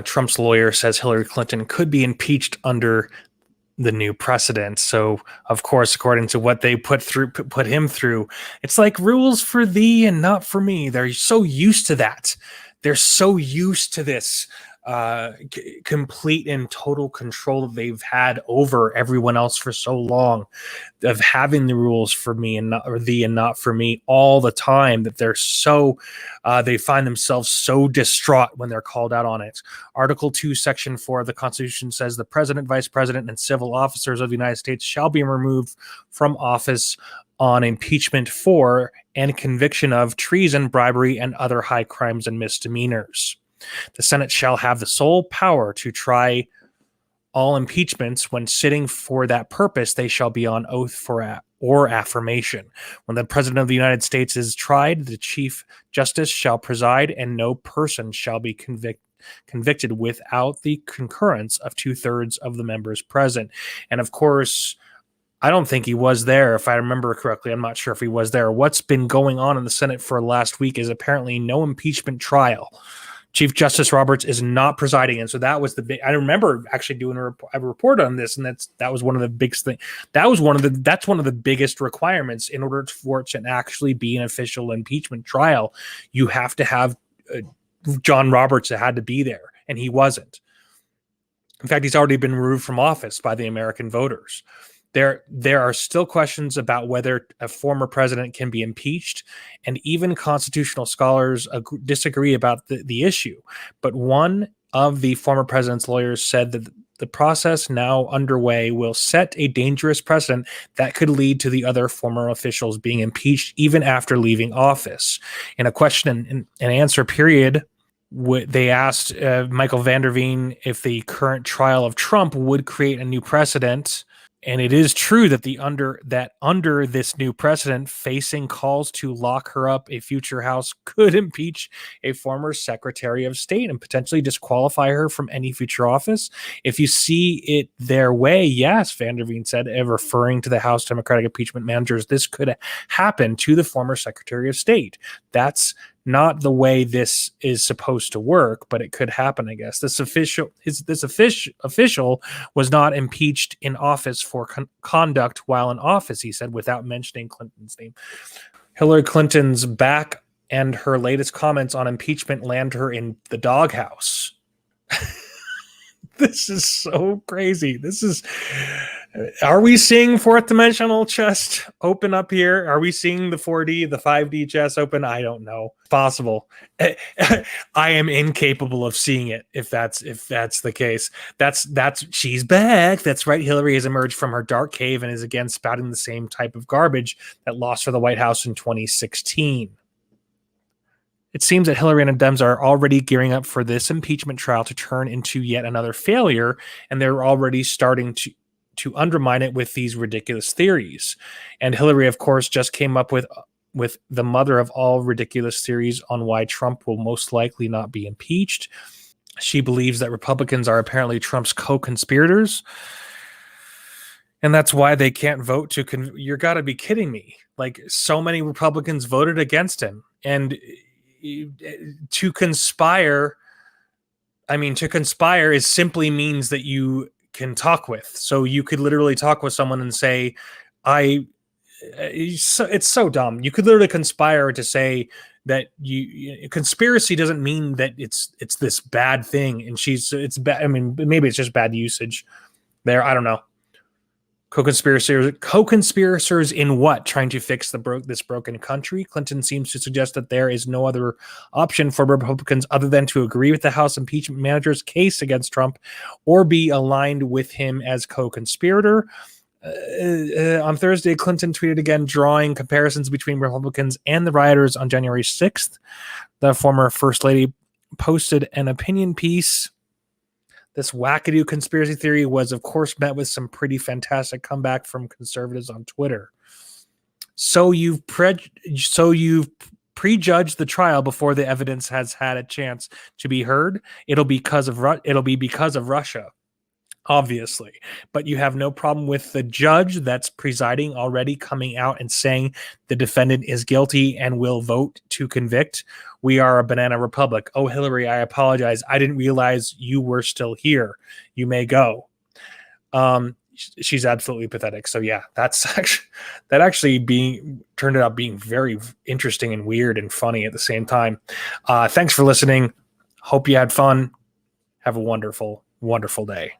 Trump's lawyer says Hillary Clinton could be impeached under the new precedent. So, of course, according to what they put him through, it's like rules for thee and not for me. They're so used to that. They're so used to this complete and total control that they've had over everyone else for so long, of having the rules for me and not, or thee and not for me, all the time, that they're so they find themselves so distraught when they're called out on it. Article 2, Section 4 of the Constitution says the president, vice president, and civil officers of the United States shall be removed from office on impeachment for and conviction of treason, bribery, and other high crimes and misdemeanors. The Senate shall have the sole power to try all impeachments. When sitting for that purpose, they shall be on oath or affirmation. When the President of the United States is tried, the Chief Justice shall preside, and no person shall be convicted without the concurrence of 2/3 of the members present. And of course, I don't think he was there, if I remember correctly. I'm not sure if he was there. What's been going on in the Senate for last week is apparently no impeachment trial. Chief Justice Roberts is not presiding, and so that was the big. I remember actually doing a report on this, and that was one of the big things. That's one of the biggest requirements in order for it to actually be an official impeachment trial. You have to have John Roberts that had to be there, and he wasn't. In fact, he's already been removed from office by the American voters. There are still questions about whether a former president can be impeached, and even constitutional scholars disagree about the issue. But one of the former president's lawyers said that the process now underway will set a dangerous precedent that could lead to the other former officials being impeached even after leaving office. In a question and answer period, they asked Michael van der Veen if the current trial of Trump would create a new precedent. And it is true that under this new precedent, facing calls to lock her up, a future House could impeach a former Secretary of State and potentially disqualify her from any future office. If you see it their way, yes, Van der Veen said, referring to the House Democratic impeachment managers, this could happen to the former Secretary of State. That's not the way this is supposed to work, but it could happen, I guess. This official was not impeached in office for conduct while in office, he said, without mentioning Clinton's name. Hillary Clinton's back and her latest comments on impeachment land her in the doghouse. This is so crazy. Are we seeing fourth dimensional chess open up here? Are we seeing the 4D, the 5D chess open? I don't know. It's possible. I am incapable of seeing it if that's the case. She's back. That's right. Hillary has emerged from her dark cave and is again spouting the same type of garbage that lost her the White House in 2016. It seems that Hillary and the Dems are already gearing up for this impeachment trial to turn into yet another failure, and they're already starting to undermine it with these ridiculous theories. And Hillary, of course, just came up with the mother of all ridiculous theories on why Trump will most likely not be impeached. She believes that Republicans are apparently Trump's co-conspirators, and that's why they can't vote to you're got to be kidding me. Like, so many Republicans voted against him, and to conspire is simply means that you can talk with. So you could literally talk with someone and say, it's so dumb. You could literally conspire to say that conspiracy doesn't mean that it's this bad thing. And it's bad. I mean, maybe it's just bad usage there. I don't know. Co-conspirators in what? Trying to fix this broken country? Clinton seems to suggest that there is no other option for Republicans other than to agree with the House impeachment manager's case against Trump or be aligned with him as co-conspirator. On Thursday, Clinton tweeted again, drawing comparisons between Republicans and the rioters on January 6th. The former First Lady posted an opinion piece. This wackadoo conspiracy theory was, of course, met with some pretty fantastic comeback from conservatives on Twitter. So you've prejudged the trial before the evidence has had a chance to be heard. It'll be because of Russia. obviously. But you have no problem with the judge that's presiding already coming out and saying the defendant is guilty and will vote to convict. We are a banana republic. Oh, Hillary, I apologize. I didn't realize you were still here. You may go. She's absolutely pathetic. So yeah, that actually being turned out being very interesting and weird and funny at the same time. Thanks for listening. Hope you had fun. Have a wonderful, wonderful day.